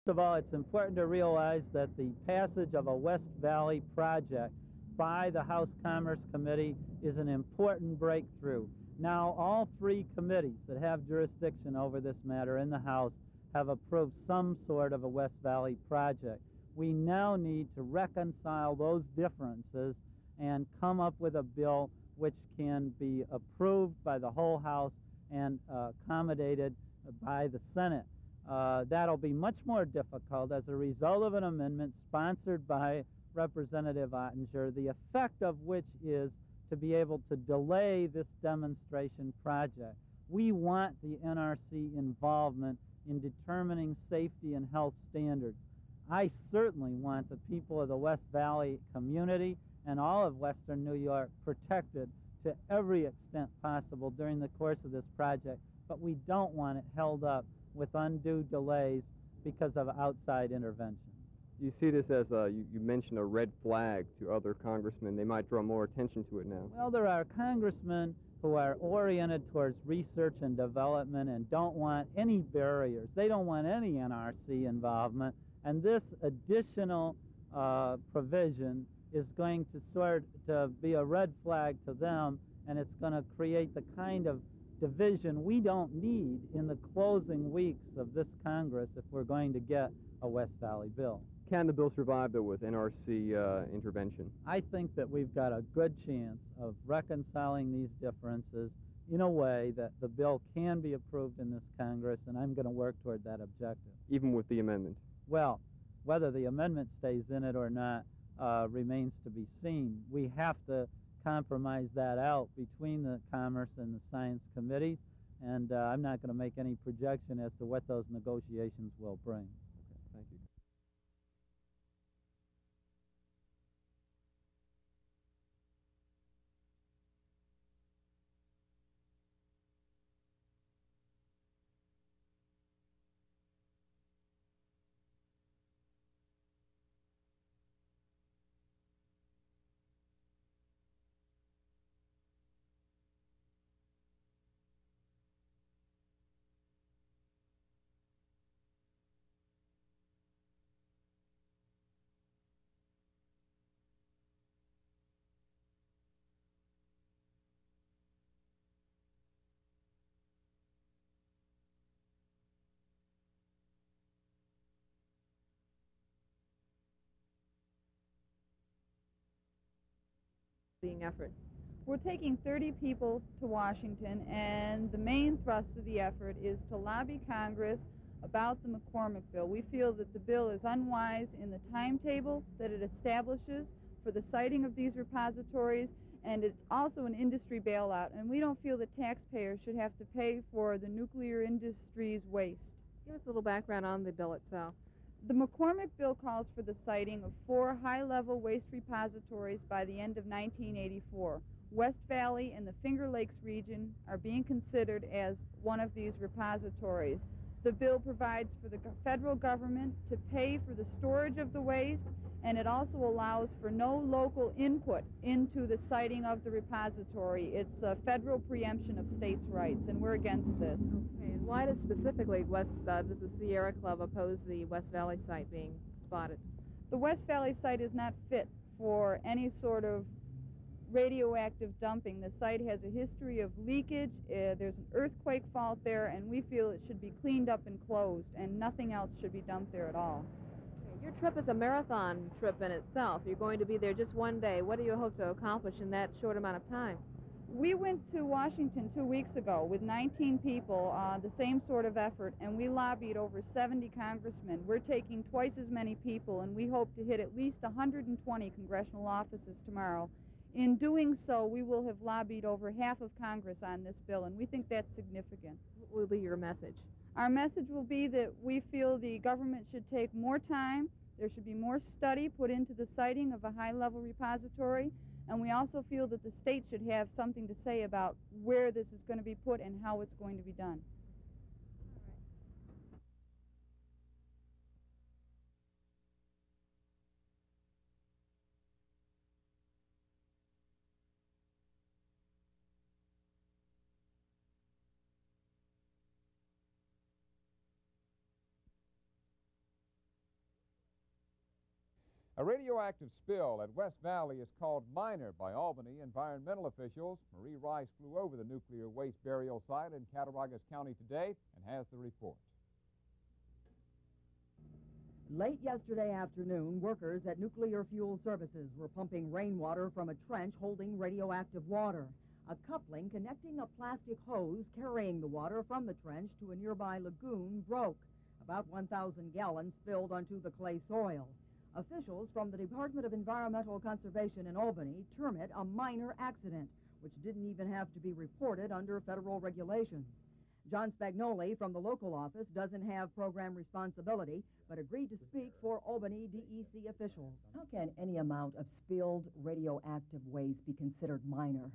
First of all, it's important to realize that the passage of a West Valley project by the House Commerce Committee is an important breakthrough. Now, all three committees that have jurisdiction over this matter in the House have approved some sort of a West Valley project. We now need to reconcile those differences and come up with a bill which can be approved by the whole House and accommodated by the Senate. That'll be much more difficult as a result of an amendment sponsored by Representative Ottinger, the effect of which is to be able to delay this demonstration project. We want the NRC involvement in determining safety and health standards. I certainly want the people of the West Valley community and all of Western New York protected to every extent possible during the course of this project, but we don't want it held up with undue delays because of outside intervention. You see this as, you mentioned, a red flag to other congressmen. They might draw more attention to it now. Well, there are congressmen who are oriented towards research and development and don't want any barriers. They don't want any NRC involvement, and this additional provision is going to be a red flag to them, and it's going to create the kind of division we don't need in the closing weeks of this Congress if we're going to get a West Valley bill. Can the bill survive, though, with NRC intervention? I think that we've got a good chance of reconciling these differences in a way that the bill can be approved in this Congress, and I'm going to work toward that objective. Even with the amendment? Well, whether the amendment stays in it or not remains to be seen. We have to compromise that out between the Commerce and the Science Committees, and I'm not going to make any projection as to what those negotiations will bring. Okay, thank you. Effort. We're taking 30 people to Washington, and the main thrust of the effort is to lobby Congress about the McCormick bill. We feel that the bill is unwise in the timetable that it establishes for the siting of these repositories, and it's also an industry bailout, and we don't feel that taxpayers should have to pay for the nuclear industry's waste. Give us a little background on the bill itself. The McCormick bill calls for the siting of 4 high-level waste repositories by the end of 1984. West Valley and the Finger Lakes region are being considered as one of these repositories. The bill provides for the federal government to pay for the storage of the waste, and it also allows for no local input into the siting of the repository. It's a federal preemption of states' rights, and we're against this. Okay, and why does specifically does the Sierra Club oppose the West Valley site being spotted? The West Valley site is not fit for any sort of radioactive dumping. The site has a history of leakage. There's an earthquake fault there, and we feel it should be cleaned up and closed, and nothing else should be dumped there at all. Your trip is a marathon trip in itself. You're going to be there just one day. What do you hope to accomplish in that short amount of time? We went to Washington 2 weeks ago with 19 people, the same sort of effort, and we lobbied over 70 congressmen. We're taking twice as many people, and we hope to hit at least 120 congressional offices tomorrow. In doing so, we will have lobbied over half of Congress on this bill, and we think that's significant. What will be your message? Our message will be that we feel the government should take more time, there should be more study put into the siting of a high-level repository, and we also feel that the state should have something to say about where this is going to be put and how it's going to be done. A radioactive spill at West Valley is called minor by Albany environmental officials. Marie Rice flew over the nuclear waste burial site in Cattaraugus County today and has the report. Late yesterday afternoon, workers at Nuclear Fuel Services were pumping rainwater from a trench holding radioactive water. A coupling connecting a plastic hose carrying the water from the trench to a nearby lagoon broke. About 1,000 gallons spilled onto the clay soil. Officials from the Department of Environmental Conservation in Albany term it a minor accident, which didn't even have to be reported under federal regulations. John Spagnoli from the local office doesn't have program responsibility, but agreed to speak for Albany DEC officials. How can any amount of spilled radioactive waste be considered minor?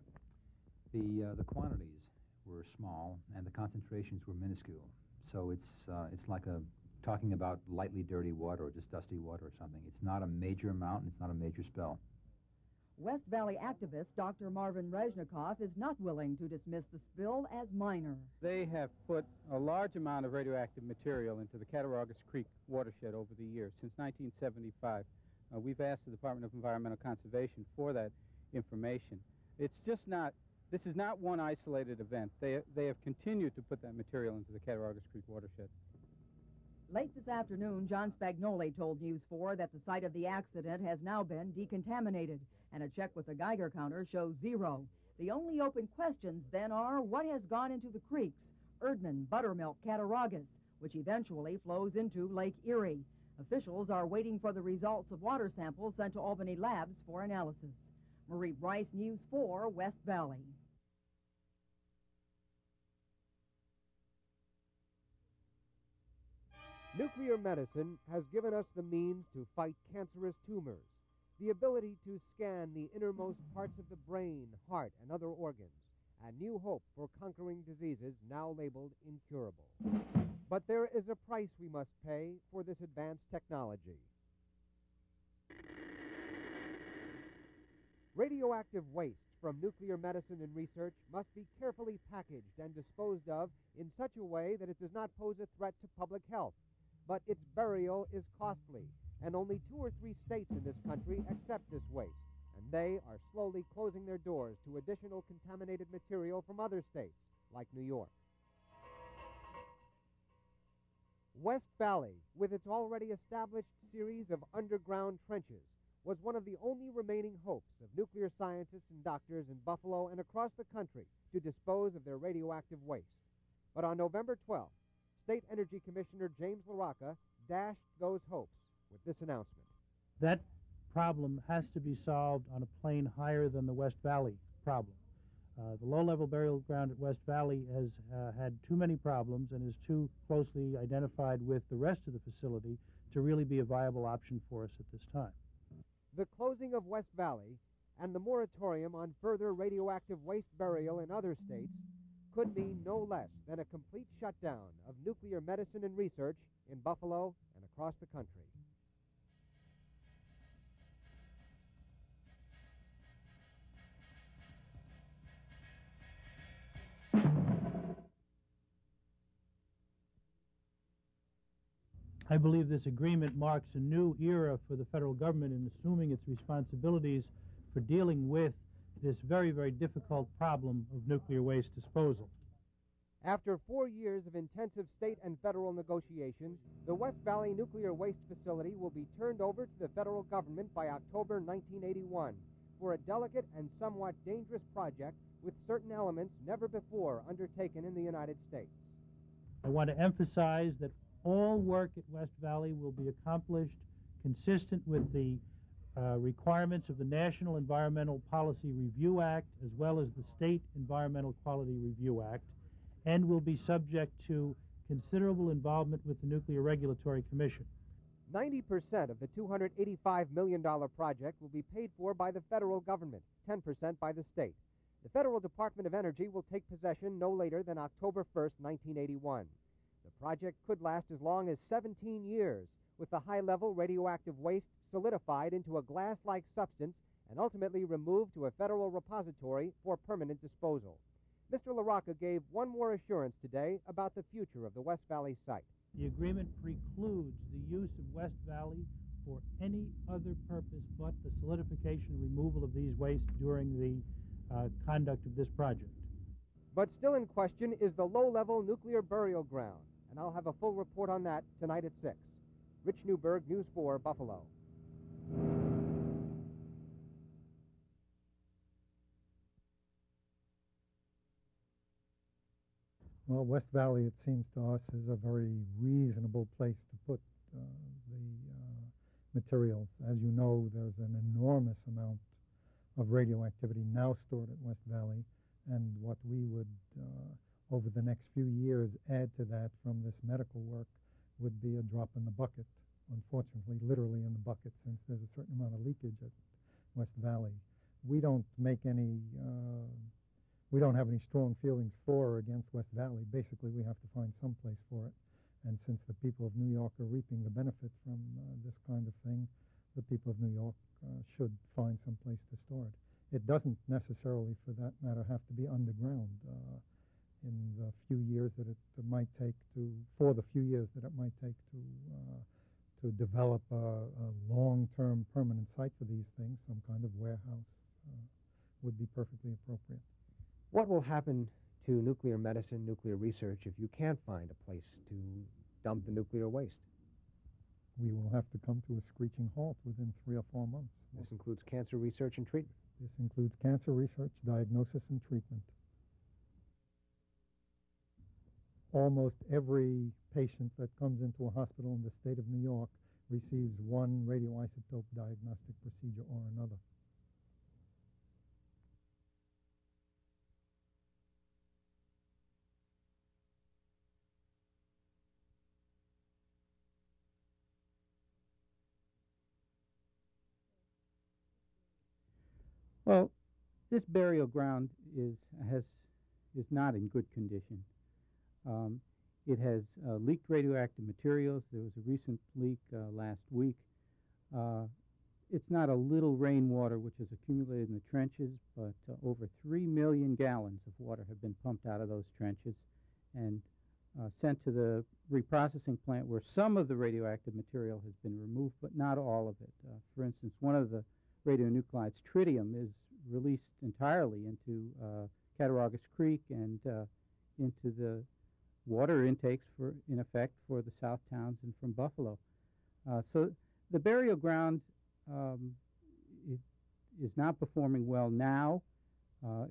The quantities were small and the concentrations were minuscule. So it's like talking about lightly dirty water or just dusty water or something. It's not a major amount and it's not a major spill. West Valley activist Dr. Marvin Rezhnikoff is not willing to dismiss the spill as minor. They have put a large amount of radioactive material into the Cattaraugus Creek watershed over the years, since 1975. We've asked the Department of Environmental Conservation for that information. It's just not, this is not one isolated event. They have continued to put that material into the Cattaraugus Creek watershed. Late this afternoon, John Spagnoli told News 4 that the site of the accident has now been decontaminated, and a check with the Geiger counter shows 0. The only open questions then are what has gone into the creeks, Erdman, Buttermilk, Cattaraugus, which eventually flows into Lake Erie. Officials are waiting for the results of water samples sent to Albany labs for analysis. Marie Bryce, News 4, West Valley. Nuclear medicine has given us the means to fight cancerous tumors, the ability to scan the innermost parts of the brain, heart, and other organs, and new hope for conquering diseases now labeled incurable. But there is a price we must pay for this advanced technology. Radioactive waste from nuclear medicine and research must be carefully packaged and disposed of in such a way that it does not pose a threat to public health. But its burial is costly, and only 2 or 3 states in this country accept this waste, and they are slowly closing their doors to additional contaminated material from other states, like New York. West Valley, with its already established series of underground trenches, was one of the only remaining hopes of nuclear scientists and doctors in Buffalo and across the country to dispose of their radioactive waste. But on November 12th, State Energy Commissioner James LaRocca dashed those hopes with this announcement. That problem has to be solved on a plane higher than the West Valley problem. The low-level burial ground at West Valley has had too many problems and is too closely identified with the rest of the facility to really be a viable option for us at this time. The closing of West Valley and the moratorium on further radioactive waste burial in other states could mean no less than a complete shutdown of nuclear medicine and research in Buffalo and across the country. I believe this agreement marks a new era for the federal government in assuming its responsibilities for dealing with this very, very difficult problem of nuclear waste disposal. After 4 years of intensive state and federal negotiations, the West Valley Nuclear Waste Facility will be turned over to the federal government by October 1981 for a delicate and somewhat dangerous project with certain elements never before undertaken in the United States. I want to emphasize that all work at West Valley will be accomplished consistent with the requirements of the National Environmental Policy Review Act as well as the State Environmental Quality Review Act, and will be subject to considerable involvement with the Nuclear Regulatory Commission. 90% of the $285 million project will be paid for by the federal government, 10% by the state. The Federal Department of Energy will take possession no later than October 1st, 1981. The project could last as long as 17 years, with the high-level radioactive waste solidified into a glass-like substance and ultimately removed to a federal repository for permanent disposal. Mr. LaRocca gave one more assurance today about the future of the West Valley site. The agreement precludes the use of West Valley for any other purpose but the solidification and removal of these wastes during the conduct of this project. But still in question is the low-level nuclear burial ground, and I'll have a full report on that tonight at 6. Rich Newberg, News 4, Buffalo. Well, West Valley, it seems to us, is a very reasonable place to put the materials. As you know, there's an enormous amount of radioactivity now stored at West Valley, and what we would, over the next few years, add to that from this medical work would be a drop in the bucket. Unfortunately, literally in the bucket, since there's a certain amount of leakage at West Valley. We don't make any we don't have any strong feelings for or against West Valley. Basically, we have to find some place for it. And since the people of New York are reaping the benefit from this kind of thing, the people of New York should find some place to store it. It doesn't necessarily, for that matter, have to be underground. In the few years that it might take for the few years that it might take to develop a long-term permanent site for these things, some kind of warehouse would be perfectly appropriate. What will happen to nuclear medicine, nuclear research, if you can't find a place to dump the nuclear waste? We will have to come to a screeching halt within 3 or 4 months. This includes cancer research and treatment. This includes cancer research, diagnosis, and treatment. Almost every patient that comes into a hospital in the state of New York receives one radioisotope diagnostic procedure or another. Well, this burial ground is not in good condition. It has leaked radioactive materials. There was a recent leak last week. It's not a little rainwater which has accumulated in the trenches, but over 3 million gallons of water have been pumped out of those trenches and sent to the reprocessing plant, where some of the radioactive material has been removed, but not all of it. For instance, one of the radionuclides, tritium, is released entirely into Cattaraugus Creek and into the water intakes, in effect, for the South Townsend from Buffalo. So the burial ground is not performing well now.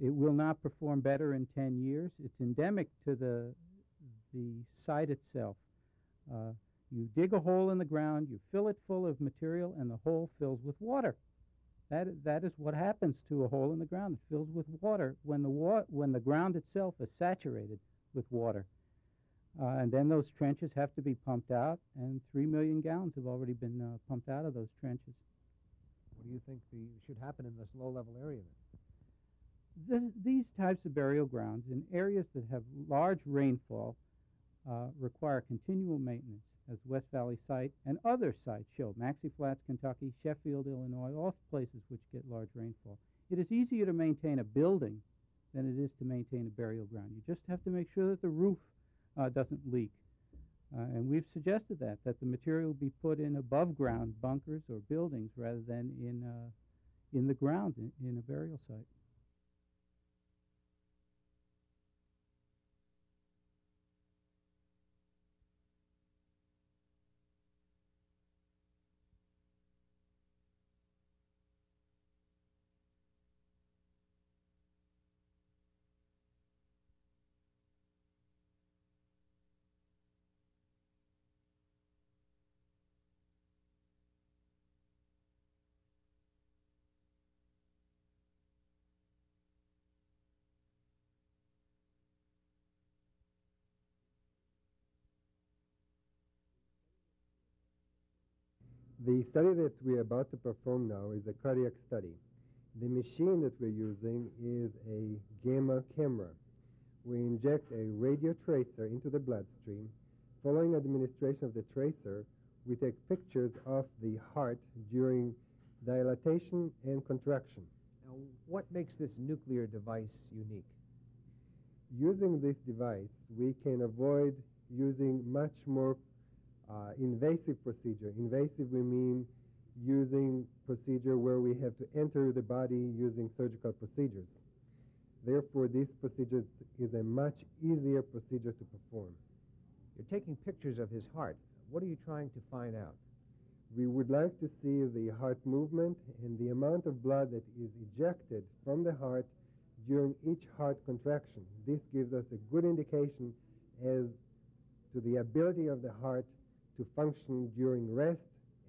It will not perform better in 10 years. It's endemic to the site itself. You dig a hole in the ground, you fill it full of material, and the hole fills with water. That is what happens to a hole in the ground. It fills with water when the ground itself is saturated with water. And then those trenches have to be pumped out, and 3 million gallons have already been pumped out of those trenches. What do you think should happen in this low-level area then? These types of burial grounds in areas that have large rainfall require continual maintenance, as West Valley site and other sites show. Maxey Flats, Kentucky, Sheffield, Illinois, all places which get large rainfall. It is easier to maintain a building than it is to maintain a burial ground. You just have to make sure that the roof doesn't leak. And we've suggested that the material be put in above-ground bunkers or buildings rather than in the ground in a burial site. The study that we're about to perform now is a cardiac study. The machine that we're using is a gamma camera. We inject a radio tracer into the bloodstream. Following administration of the tracer, we take pictures of the heart during dilatation and contraction. Now, what makes this nuclear device unique? Using this device, we can avoid using much more invasive procedure. Invasive, we mean using procedure where we have to enter the body using surgical procedures. Therefore, this procedure is a much easier procedure to perform. You're taking pictures of his heart. What are you trying to find out? We would like to see the heart movement and the amount of blood that is ejected from the heart during each heart contraction. This gives us a good indication as to the ability of the heart to function during rest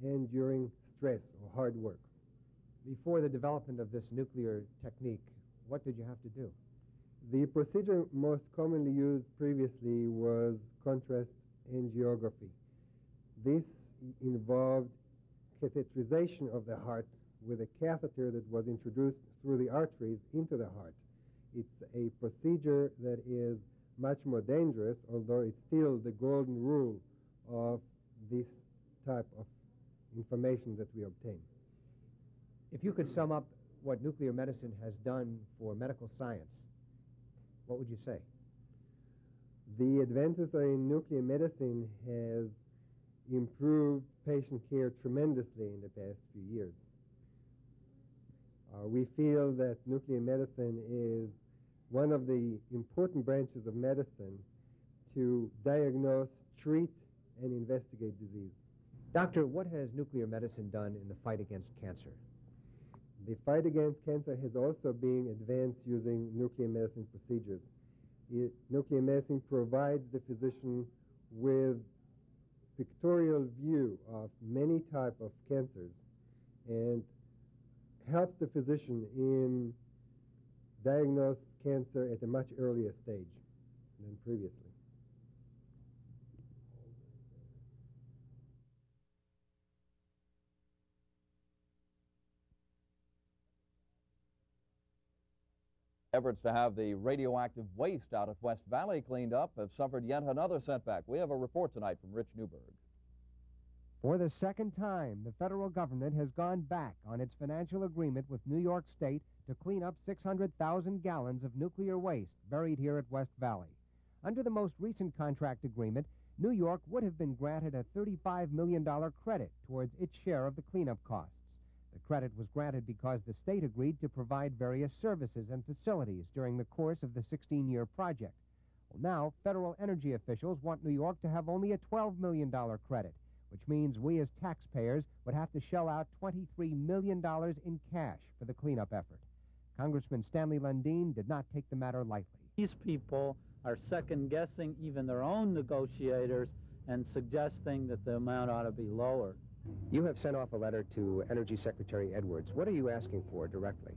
and during stress or hard work. Before the development of this nuclear technique, what did you have to do? The procedure most commonly used previously was contrast angiography. This involved catheterization of the heart with a catheter that was introduced through the arteries into the heart. It's a procedure that is much more dangerous, although it's still the golden rule of this type of information that we obtain. If you could sum up what nuclear medicine has done for medical science, what would you say? The advances in nuclear medicine has improved patient care tremendously in the past few years. We feel that nuclear medicine is one of the important branches of medicine to diagnose, treat, and investigate disease. Doctor, what has nuclear medicine done in the fight against cancer? The fight against cancer has also been advanced using nuclear medicine procedures. Nuclear medicine provides the physician with pictorial view of many types of cancers and helps the physician in diagnose cancer at a much earlier stage than previously. Efforts to have the radioactive waste out at West Valley cleaned up have suffered yet another setback. We have a report tonight from Rich Newberg. For the second time, the federal government has gone back on its financial agreement with New York State to clean up 600,000 gallons of nuclear waste buried here at West Valley. Under the most recent contract agreement, New York would have been granted a $35 million credit towards its share of the cleanup costs. The credit was granted because the state agreed to provide various services and facilities during the course of the 16-year project. Well, now, federal energy officials want New York to have only a $12 million credit, which means we as taxpayers would have to shell out $23 million in cash for the cleanup effort. Congressman Stanley Lundeen did not take the matter lightly. These people are second-guessing even their own negotiators and suggesting that the amount ought to be lower. You have sent off a letter to Energy Secretary Edwards. What are you asking for directly?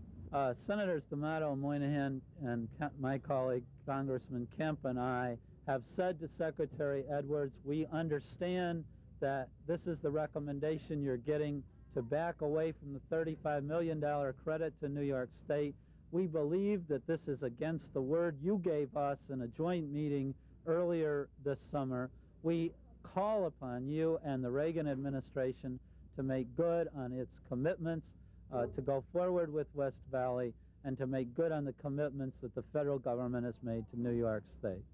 Senators D'Amato, Moynihan, and my colleague Congressman Kemp and I have said to Secretary Edwards, we understand that this is the recommendation you're getting to back away from the $35 million credit to New York State. We believe that this is against the word you gave us in a joint meeting earlier this summer. We call upon you and the Reagan administration to make good on its commitments, to go forward with West Valley, and to make good on the commitments that the federal government has made to New York State.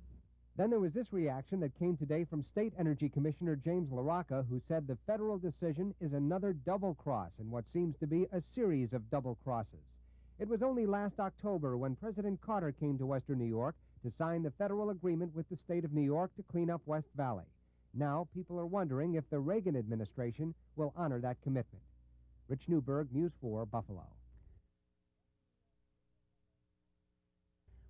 Then there was this reaction that came today from State Energy Commissioner James LaRocca, who said the federal decision is another double cross in what seems to be a series of double crosses. It was only last October when President Carter came to Western New York to sign the federal agreement with the state of New York to clean up West Valley. Now, people are wondering if the Reagan administration will honor that commitment. Rich Newberg, News 4, Buffalo.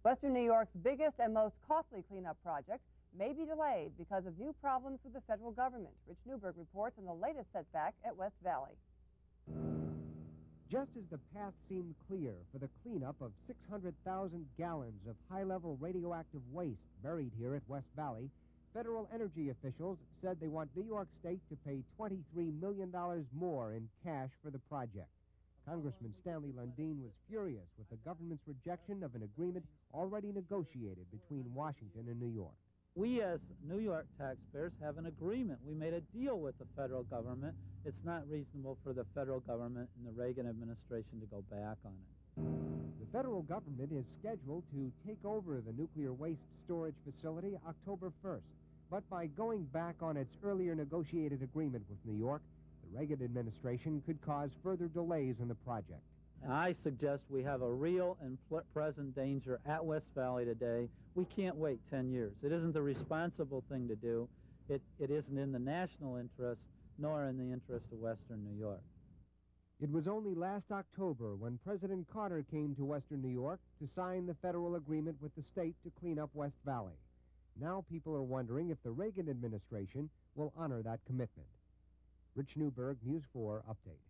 Western New York's biggest and most costly cleanup project may be delayed because of new problems with the federal government. Rich Newberg reports on the latest setback at West Valley. Just as the path seemed clear for the cleanup of 600,000 gallons of high-level radioactive waste buried here at West Valley, federal energy officials said they want New York State to pay $23 million more in cash for the project. Congressman Stanley Lundeen was furious with the government's rejection of an agreement already negotiated between Washington and New York. We as New York taxpayers have an agreement. We made a deal with the federal government. It's not reasonable for the federal government and the Reagan administration to go back on it. The federal government is scheduled to take over the nuclear waste storage facility October 1st. But by going back on its earlier negotiated agreement with New York, The Reagan administration could cause further delays in the project. I suggest we have a real and present danger at West Valley today. We can't wait 10 years. It isn't the responsible thing to do. It isn't in the national interest, nor in the interest of Western New York. It was only last October when President Carter came to Western New York to sign the federal agreement with the state to clean up West Valley. Now people are wondering if the Reagan administration will honor that commitment. Rich Newberg, News 4 Update.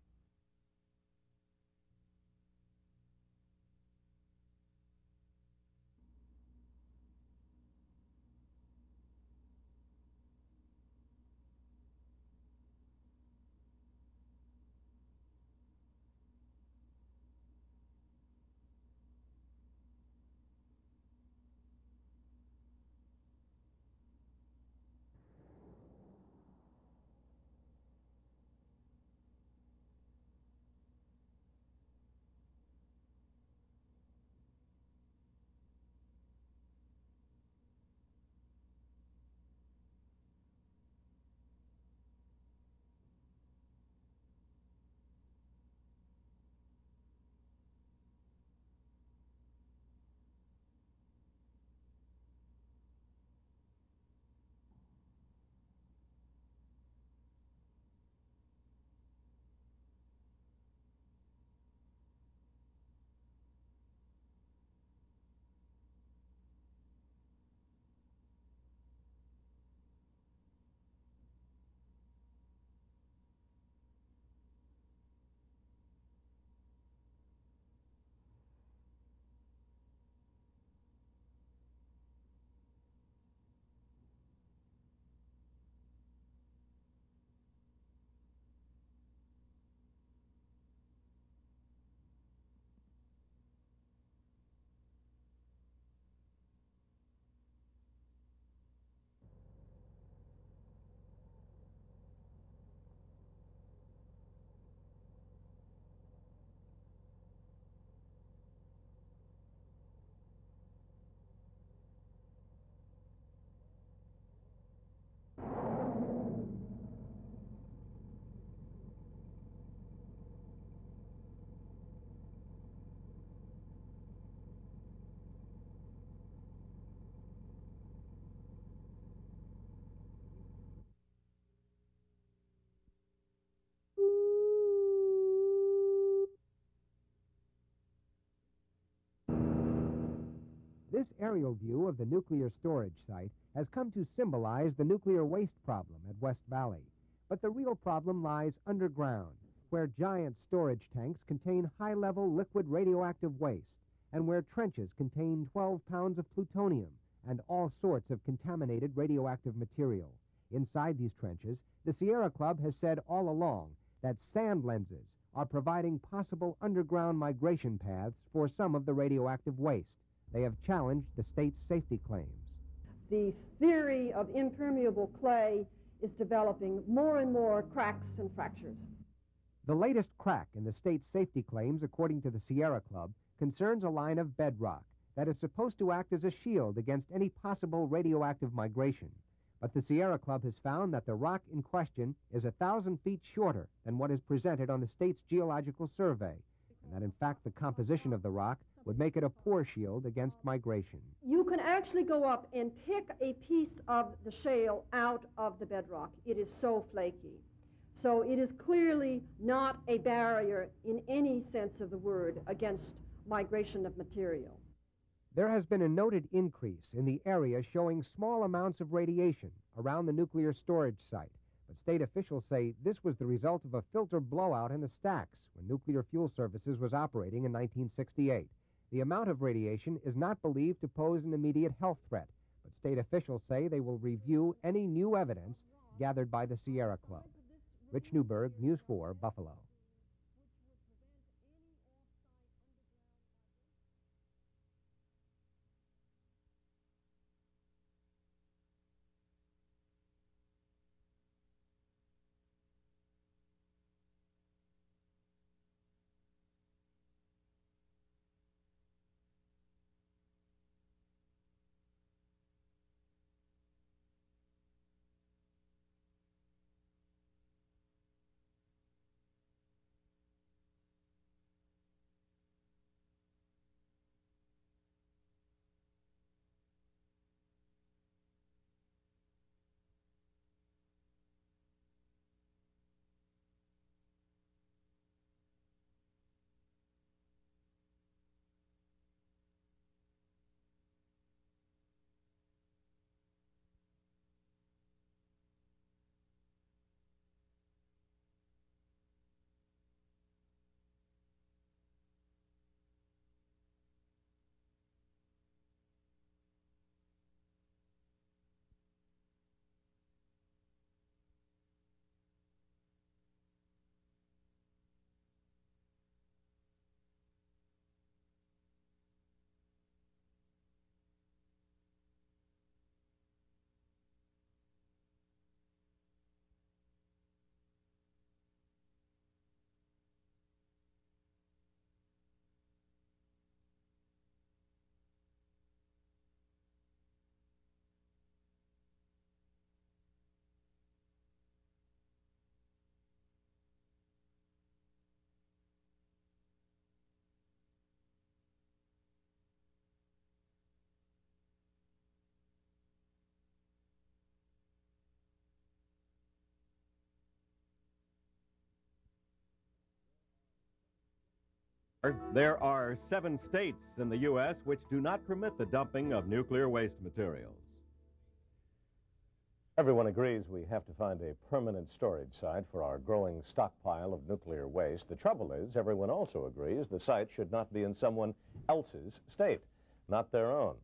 This aerial view of the nuclear storage site has come to symbolize the nuclear waste problem at West Valley. But the real problem lies underground, where giant storage tanks contain high-level liquid radioactive waste, and where trenches contain 12 pounds of plutonium and all sorts of contaminated radioactive material. Inside these trenches, the Sierra Club has said all along that sand lenses are providing possible underground migration paths for some of the radioactive waste. They have challenged the state's safety claims. The theory of impermeable clay is developing more and more cracks and fractures. The latest crack in the state's safety claims, according to the Sierra Club, concerns a line of bedrock that is supposed to act as a shield against any possible radioactive migration. But the Sierra Club has found that the rock in question is 1,000 feet shorter than what is presented on the state's geological survey, and that in fact the composition of the rock would make it a poor shield against migration. You can actually go up and pick a piece of the shale out of the bedrock. It is so flaky. So it is clearly not a barrier in any sense of the word against migration of material. There has been a noted increase in the area showing small amounts of radiation around the nuclear storage site, but state officials say this was the result of a filter blowout in the stacks when Nuclear Fuel Services was operating in 1968. The amount of radiation is not believed to pose an immediate health threat, but state officials say they will review any new evidence gathered by the Sierra Club. Rich Newberg, News 4, Buffalo. There are 7 states in the U.S. which do not permit the dumping of nuclear waste materials. Everyone agrees we have to find a permanent storage site for our growing stockpile of nuclear waste. The trouble is, everyone also agrees the site should not be in someone else's state, not their own.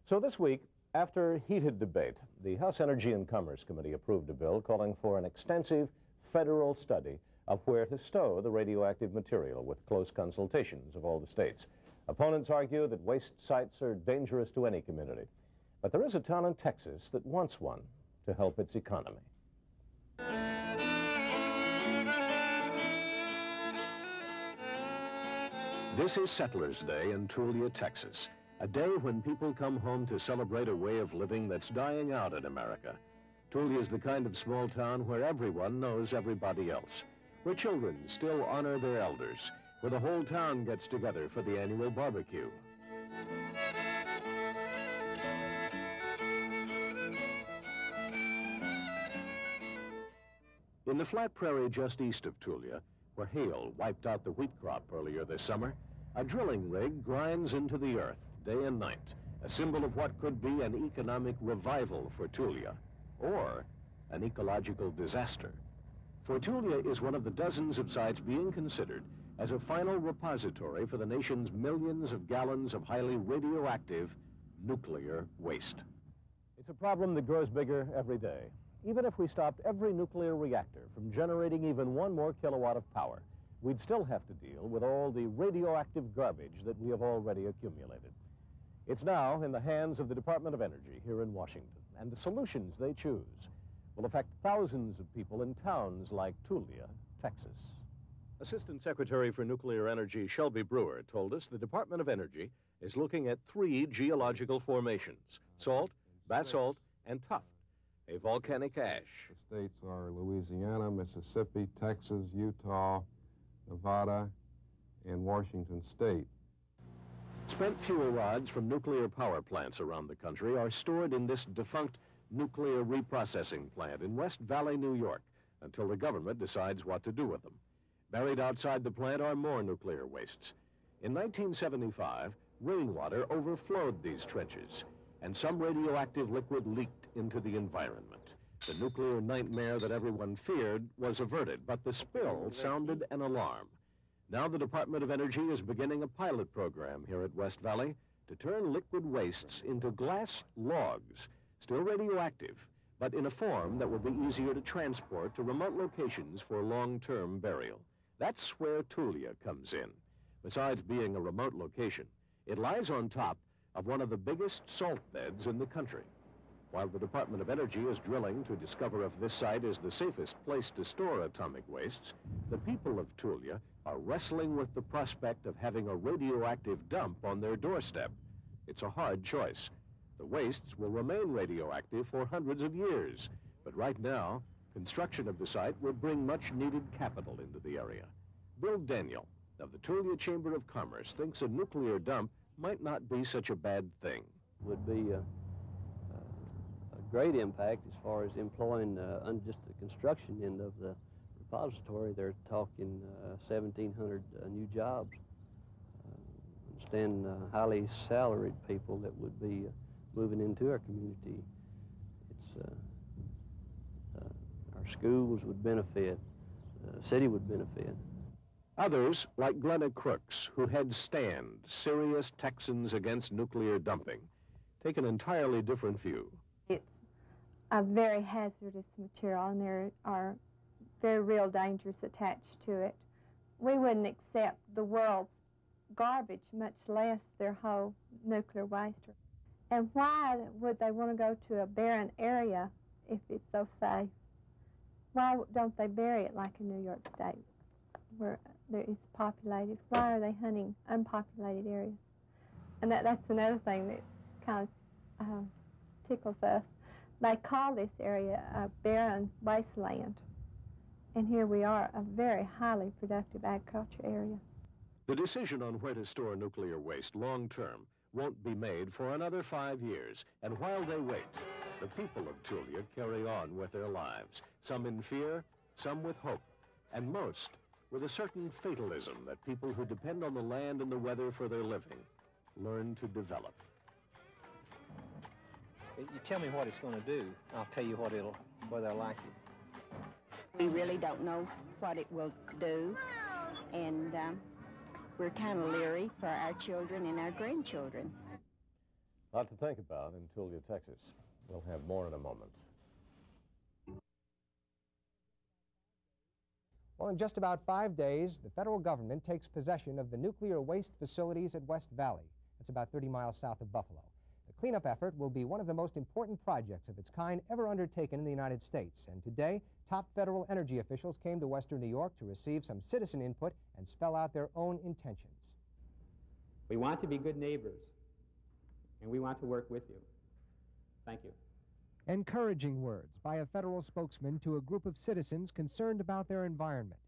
So this week, after heated debate, the House Energy and Commerce Committee approved a bill calling for an extensive federal study of where to stow the radioactive material with close consultations of all the states. Opponents argue that waste sites are dangerous to any community. But there is a town in Texas that wants one to help its economy. This is Settlers' Day in Tulia, Texas, a day when people come home to celebrate a way of living that's dying out in America. Tulia is the kind of small town where everyone knows everybody else, where children still honor their elders, where the whole town gets together for the annual barbecue. In the flat prairie just east of Tulia, where hail wiped out the wheat crop earlier this summer, a drilling rig grinds into the earth day and night, a symbol of what could be an economic revival for Tulia, or an ecological disaster. For Tulia is one of the dozens of sites being considered as a final repository for the nation's millions of gallons of highly radioactive nuclear waste. It's a problem that grows bigger every day. Even if we stopped every nuclear reactor from generating even 1 more kilowatt of power, we'd still have to deal with all the radioactive garbage that we have already accumulated. It's now in the hands of the Department of Energy here in Washington, and the solutions they choose will affect thousands of people in towns like Tulia, Texas. Assistant Secretary for Nuclear Energy Shelby Brewer told us the Department of Energy is looking at 3 geological formations: salt, basalt, and tuff, a volcanic ash. The states are Louisiana, Mississippi, Texas, Utah, Nevada, and Washington State. Spent fuel rods from nuclear power plants around the country are stored in this defunct nuclear reprocessing plant in West Valley, New York, until the government decides what to do with them. Buried outside the plant are more nuclear wastes. In 1975, rainwater overflowed these trenches, and some radioactive liquid leaked into the environment. The nuclear nightmare that everyone feared was averted, but the spill sounded an alarm. Now the Department of Energy is beginning a pilot program here at West Valley to turn liquid wastes into glass logs, still radioactive, but in a form that will be easier to transport to remote locations for long-term burial. That's where Tulia comes in. Besides being a remote location, it lies on top of one of the biggest salt beds in the country. While the Department of Energy is drilling to discover if this site is the safest place to store atomic wastes, the people of Tulia are wrestling with the prospect of having a radioactive dump on their doorstep. It's a hard choice. The wastes will remain radioactive for hundreds of years, but right now, construction of the site will bring much-needed capital into the area. Bill Daniel of the Tulia Chamber of Commerce thinks a nuclear dump might not be such a bad thing. Would be a great impact as far as employing just the construction end of the repository. They're talking 1,700 new jobs. Understand highly salaried people that would be moving into our community. It's our schools would benefit, the city would benefit. Others, like Glenna Crooks, who heads STAND, Serious Texans Against Nuclear Dumping, take an entirely different view. It's a very hazardous material, and there are very real dangers attached to it. We wouldn't accept the world's garbage, much less their whole nuclear waste. And why would they want to go to a barren area if it's so safe? Why don't they bury it like in New York State, where it's populated? Why are they hunting unpopulated areas? And that's another thing that kind of tickles us. They call this area a barren wasteland, and here we are, a very highly productive agriculture area. The decision on where to store nuclear waste long-term won't be made for another 5 years, and while they wait, the people of Tulia carry on with their lives, some in fear, some with hope, and most with a certain fatalism that people who depend on the land and the weather for their living learn to develop. You tell me what it's going to do, I'll tell you whether I like it. We really don't know what it will do, and we're kind of leery for our children and our grandchildren. A lot to think about in Tulia, Texas. We'll have more in a moment. Well, in just about 5 days, the federal government takes possession of the nuclear waste facilities at West Valley. That's about 30 miles south of Buffalo. The cleanup effort will be one of the most important projects of its kind ever undertaken in the United States. And today, top federal energy officials came to Western New York to receive some citizen input and spell out their own intentions. We want to be good neighbors, and we want to work with you. Thank you. Encouraging words by a federal spokesman to a group of citizens concerned about their environment.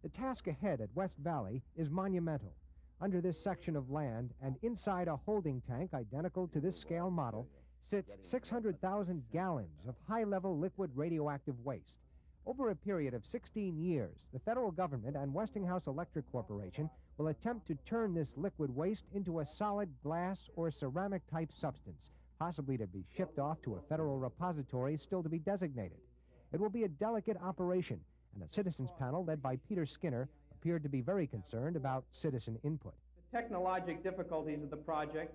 The task ahead at West Valley is monumental. Under this section of land and inside a holding tank identical to this scale model sits 600,000 gallons of high-level liquid radioactive waste. Over a period of 16 years, the federal government and Westinghouse Electric Corporation will attempt to turn this liquid waste into a solid glass or ceramic-type substance, possibly to be shipped off to a federal repository still to be designated. It will be a delicate operation, and a citizens panel led by Peter Skinner appeared to be very concerned about citizen input. The technologic difficulties of the project,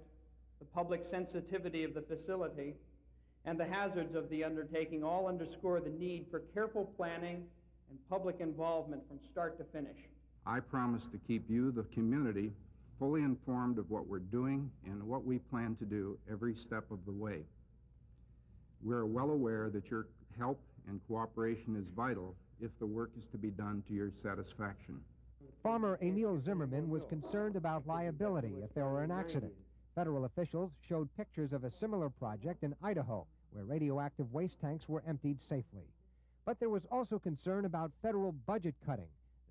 the public sensitivity of the facility, and the hazards of the undertaking all underscore the need for careful planning and public involvement from start to finish. I promise to keep you, the community, fully informed of what we're doing and what we plan to do every step of the way. We're well aware that your help and cooperation is vital if the work is to be done to your satisfaction. Farmer Emil Zimmerman was concerned about liability if there were an accident. Federal officials showed pictures of a similar project in Idaho, where radioactive waste tanks were emptied safely. But there was also concern about federal budget cutting.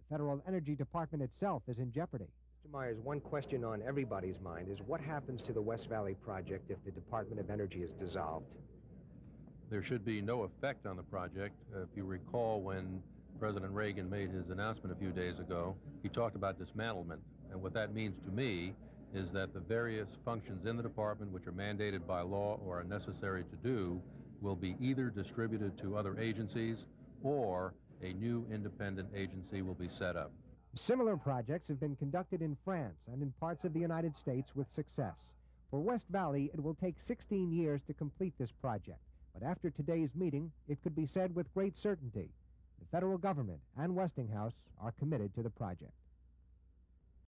The Federal Energy Department itself is in jeopardy. Mr. Myers, one question on everybody's mind is what happens to the West Valley project if the Department of Energy is dissolved? There should be no effect on the project. If you recall, when President Reagan made his announcement a few days ago, he talked about dismantlement. And what that means to me is that the various functions in the department which are mandated by law or are necessary to do will be either distributed to other agencies or a new independent agency will be set up. Similar projects have been conducted in France and in parts of the United States with success. For West Valley, it will take 16 years to complete this project. But after today's meeting, it could be said with great certainty, the federal government and Westinghouse are committed to the project.